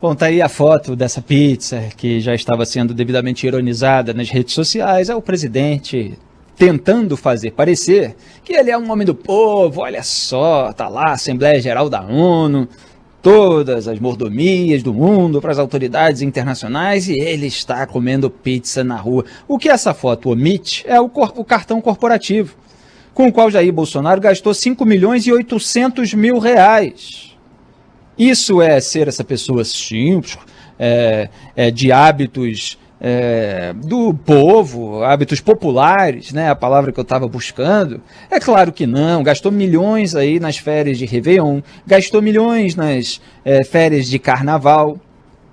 Bom, tá aí a foto dessa pizza que já estava sendo devidamente ironizada nas redes sociais. É o presidente tentando fazer parecer que ele é um homem do povo. Olha só, tá lá a Assembleia Geral da ONU, todas as mordomias do mundo para as autoridades internacionais e ele está comendo pizza na rua. O que essa foto omite é o cartão corporativo, com o qual Jair Bolsonaro gastou 5 milhões e 800 mil reais. Isso é ser essa pessoa simples, de hábitos do povo, hábitos populares, né? A palavra que eu estava buscando. É claro que não, gastou milhões aí nas férias de Réveillon, gastou milhões nas férias de Carnaval,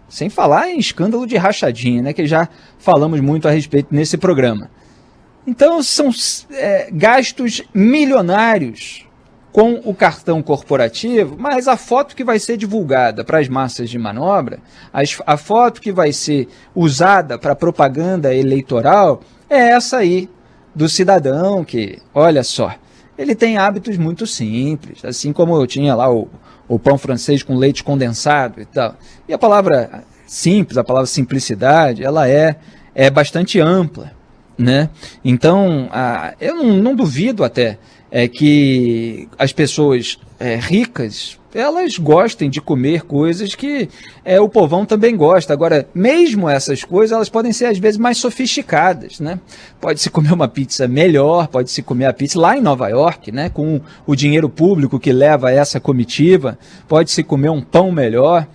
sem falar em escândalo de rachadinha, né? Que já falamos muito a respeito nesse programa. Então são gastos milionários com o cartão corporativo, mas a foto que vai ser divulgada para as massas de manobra, a foto que vai ser usada para propaganda eleitoral, é essa aí, do cidadão que, olha só, ele tem hábitos muito simples, assim como eu tinha lá o pão francês com leite condensado e tal. E a palavra simples, a palavra simplicidade, ela é bastante ampla, né? Então, eu não duvido até que as pessoas ricas, elas gostem de comer coisas que o povão também gosta. Agora, mesmo essas coisas, elas podem ser às vezes mais sofisticadas, né? Pode-se comer uma pizza melhor, pode-se comer a pizza lá em Nova York, né? Com o dinheiro público que leva essa comitiva, pode-se comer um pão melhor.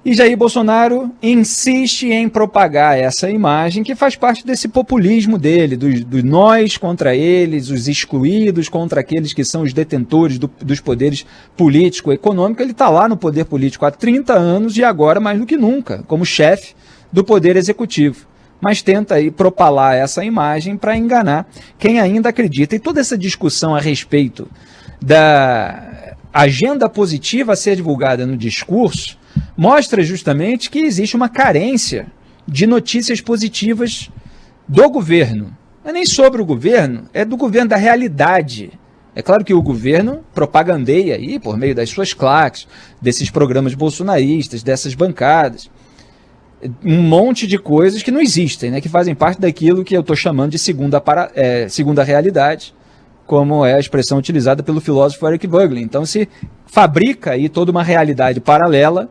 E Jair Bolsonaro insiste em propagar essa imagem que faz parte desse populismo dele, do nós contra eles, os excluídos contra aqueles que são os detentores dos poderes político e econômico. Ele está lá no poder político há 30 anos e agora mais do que nunca, como chefe do poder executivo. Mas tenta aí propalar essa imagem para enganar quem ainda acredita. E toda essa discussão a respeito da agenda positiva a ser divulgada no discurso mostra justamente que existe uma carência de notícias positivas do governo. Não é nem sobre o governo, é do governo, da realidade. É claro que o governo propagandeia aí, por meio das suas claques, desses programas bolsonaristas, dessas bancadas, um monte de coisas que não existem, né, que fazem parte daquilo que eu estou chamando de segunda realidade, como é a expressão utilizada pelo filósofo Eric Voegelin. Então se fabrica aí toda uma realidade paralela,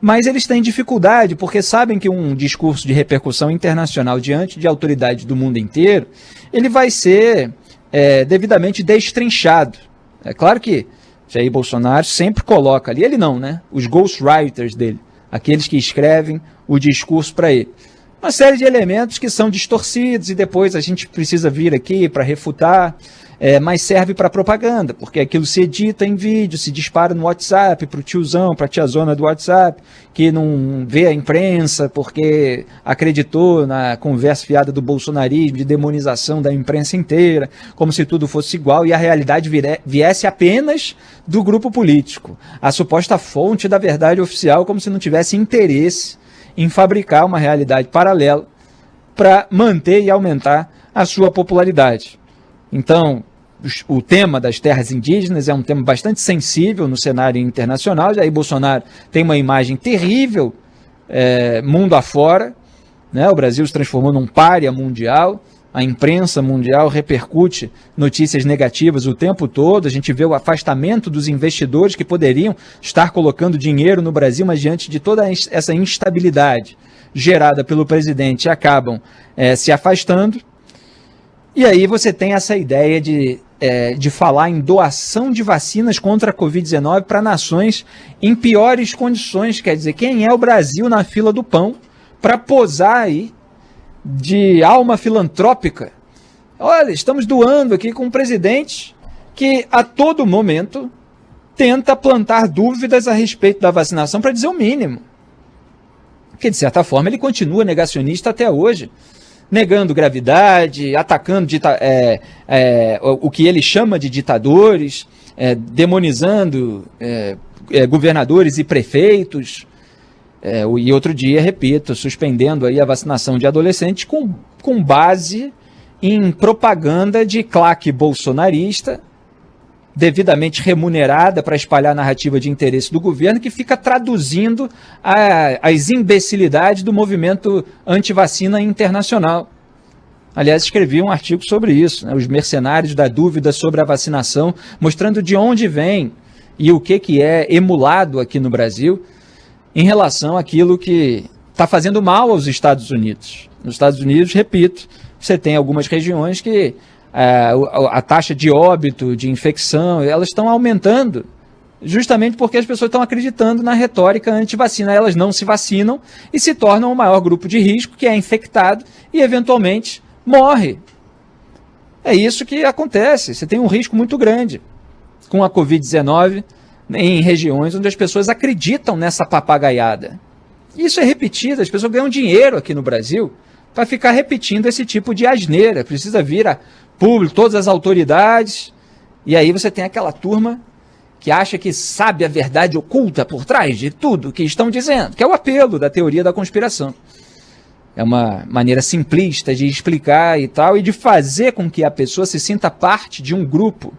mas eles têm dificuldade, porque sabem que um discurso de repercussão internacional diante de autoridades do mundo inteiro, ele vai ser devidamente destrinchado. É claro que Jair Bolsonaro sempre coloca ali, ele não, né? Os ghostwriters dele, aqueles que escrevem o discurso para ele. Uma série de elementos que são distorcidos e depois a gente precisa vir aqui para refutar, mas serve para propaganda, porque aquilo se edita em vídeo, se dispara no WhatsApp para o tiozão, para a tiazona do WhatsApp, que não vê a imprensa porque acreditou na conversa fiada do bolsonarismo, de demonização da imprensa inteira, como se tudo fosse igual e a realidade viesse apenas do grupo político. A suposta fonte da verdade oficial, como se não tivesse interesse em fabricar uma realidade paralela para manter e aumentar a sua popularidade. Então, o tema das terras indígenas é um tema bastante sensível no cenário internacional. Jair Bolsonaro tem uma imagem terrível mundo afora, né? O Brasil se transformou num pária mundial, a imprensa mundial repercute notícias negativas o tempo todo, a gente vê o afastamento dos investidores que poderiam estar colocando dinheiro no Brasil, mas diante de toda essa instabilidade gerada pelo presidente, acabam se afastando. E aí você tem essa ideia de falar em doação de vacinas contra a Covid-19 para nações em piores condições. Quer dizer, quem é o Brasil na fila do pão para posar aí de alma filantrópica? Olha, estamos doando aqui com um presidente que a todo momento tenta plantar dúvidas a respeito da vacinação, para dizer o mínimo. Porque, de certa forma, ele continua negacionista até hoje, negando gravidade, atacando o que ele chama de ditadores, demonizando governadores e prefeitos, e outro dia, repito, suspendendo aí a vacinação de adolescentes com base em propaganda de claque bolsonarista, devidamente remunerada para espalhar a narrativa de interesse do governo, que fica traduzindo as imbecilidades do movimento antivacina internacional. Aliás, escrevi um artigo sobre isso, né? Os mercenários da dúvida sobre a vacinação, mostrando de onde vem e o que é emulado aqui no Brasil em relação àquilo que está fazendo mal aos Estados Unidos. Nos Estados Unidos, repito, você tem algumas regiões que a taxa de óbito, de infecção, elas estão aumentando justamente porque as pessoas estão acreditando na retórica anti-vacina. Elas não se vacinam e se tornam o maior grupo de risco, que é infectado e eventualmente morre. É isso que acontece. Você tem um risco muito grande com a Covid-19 em regiões onde as pessoas acreditam nessa papagaiada. Isso é repetido, as pessoas ganham dinheiro aqui no Brasil para ficar repetindo esse tipo de asneira. Precisa vir a público, todas as autoridades, e aí você tem aquela turma que acha que sabe a verdade oculta por trás de tudo que estão dizendo, que é o apelo da teoria da conspiração. É uma maneira simplista de explicar e tal, e de fazer com que a pessoa se sinta parte de um grupo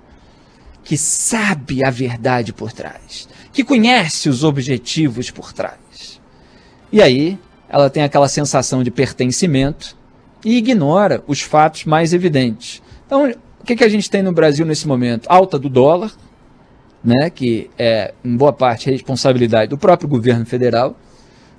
que sabe a verdade por trás, que conhece os objetivos por trás. E aí ela tem aquela sensação de pertencimento e ignora os fatos mais evidentes. Então, o que a gente tem no Brasil nesse momento? Alta do dólar, né, que é, em boa parte, responsabilidade do próprio governo federal,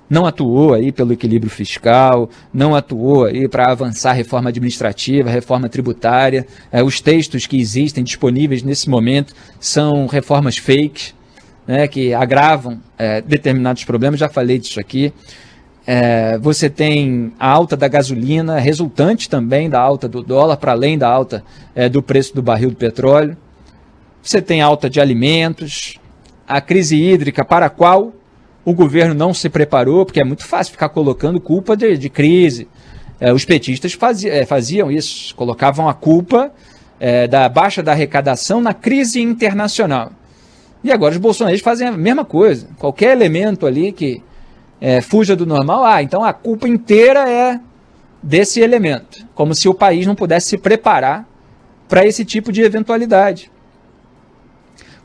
não atuou aí pelo equilíbrio fiscal, não atuou aí para avançar a reforma administrativa, a reforma tributária. Os textos que existem disponíveis nesse momento são reformas fake, né, que agravam determinados problemas, já falei disso aqui. Você tem a alta da gasolina, resultante também da alta do dólar, para além da alta do preço do barril do petróleo. Você tem alta de alimentos, a crise hídrica para a qual o governo não se preparou, porque é muito fácil ficar colocando culpa de crise. Os petistas faziam isso, colocavam a culpa da baixa da arrecadação na crise internacional. E agora os bolsonaristas fazem a mesma coisa. Qualquer elemento ali que fuja do normal, então a culpa inteira é desse elemento, como se o país não pudesse se preparar para esse tipo de eventualidade.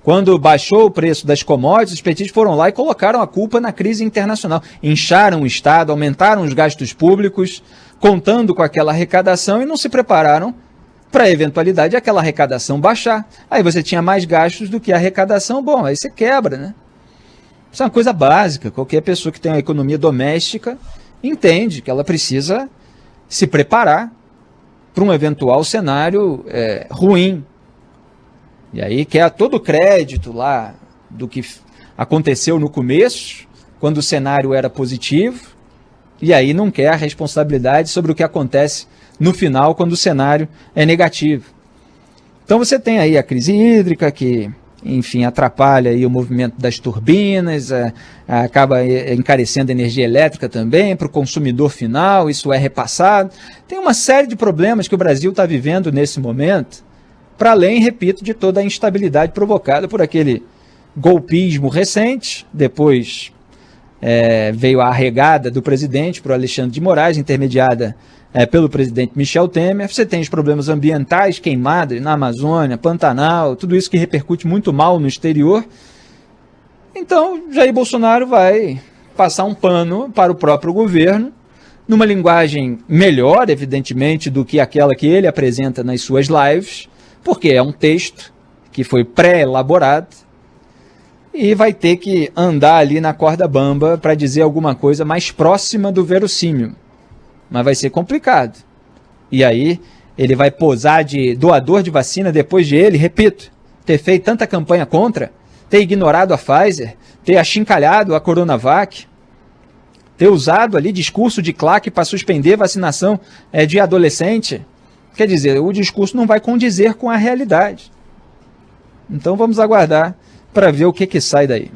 Quando baixou o preço das commodities, os petistas foram lá e colocaram a culpa na crise internacional. Incharam o Estado, aumentaram os gastos públicos, contando com aquela arrecadação e não se prepararam para a eventualidade de aquela arrecadação baixar. Aí você tinha mais gastos do que a arrecadação, bom, aí você quebra, né? Isso é uma coisa básica. Qualquer pessoa que tem uma economia doméstica entende que ela precisa se preparar para um eventual cenário ruim. E aí quer todo o crédito lá do que aconteceu no começo, quando o cenário era positivo, e aí não quer a responsabilidade sobre o que acontece no final, quando o cenário é negativo. Então você tem aí a crise hídrica, que, enfim, atrapalha aí o movimento das turbinas, acaba encarecendo a energia elétrica também para o consumidor final, isso é repassado. Tem uma série de problemas que o Brasil está vivendo nesse momento, para além, repito, de toda a instabilidade provocada por aquele golpismo recente. Depois veio a arregada do presidente para o Alexandre de Moraes, intermediada pelo presidente Michel Temer. Você tem os problemas ambientais, queimadas na Amazônia, Pantanal, tudo isso que repercute muito mal no exterior. Então, Jair Bolsonaro vai passar um pano para o próprio governo, numa linguagem melhor, evidentemente, do que aquela que ele apresenta nas suas lives, porque é um texto que foi pré-elaborado e vai ter que andar ali na corda bamba para dizer alguma coisa mais próxima do verossímil. Mas vai ser complicado. E aí ele vai posar de doador de vacina depois de ele, repito, ter feito tanta campanha contra, ter ignorado a Pfizer, ter achincalhado a Coronavac, ter usado ali discurso de claque para suspender vacinação de adolescente. Quer dizer, o discurso não vai condizer com a realidade. Então vamos aguardar para ver o que sai daí.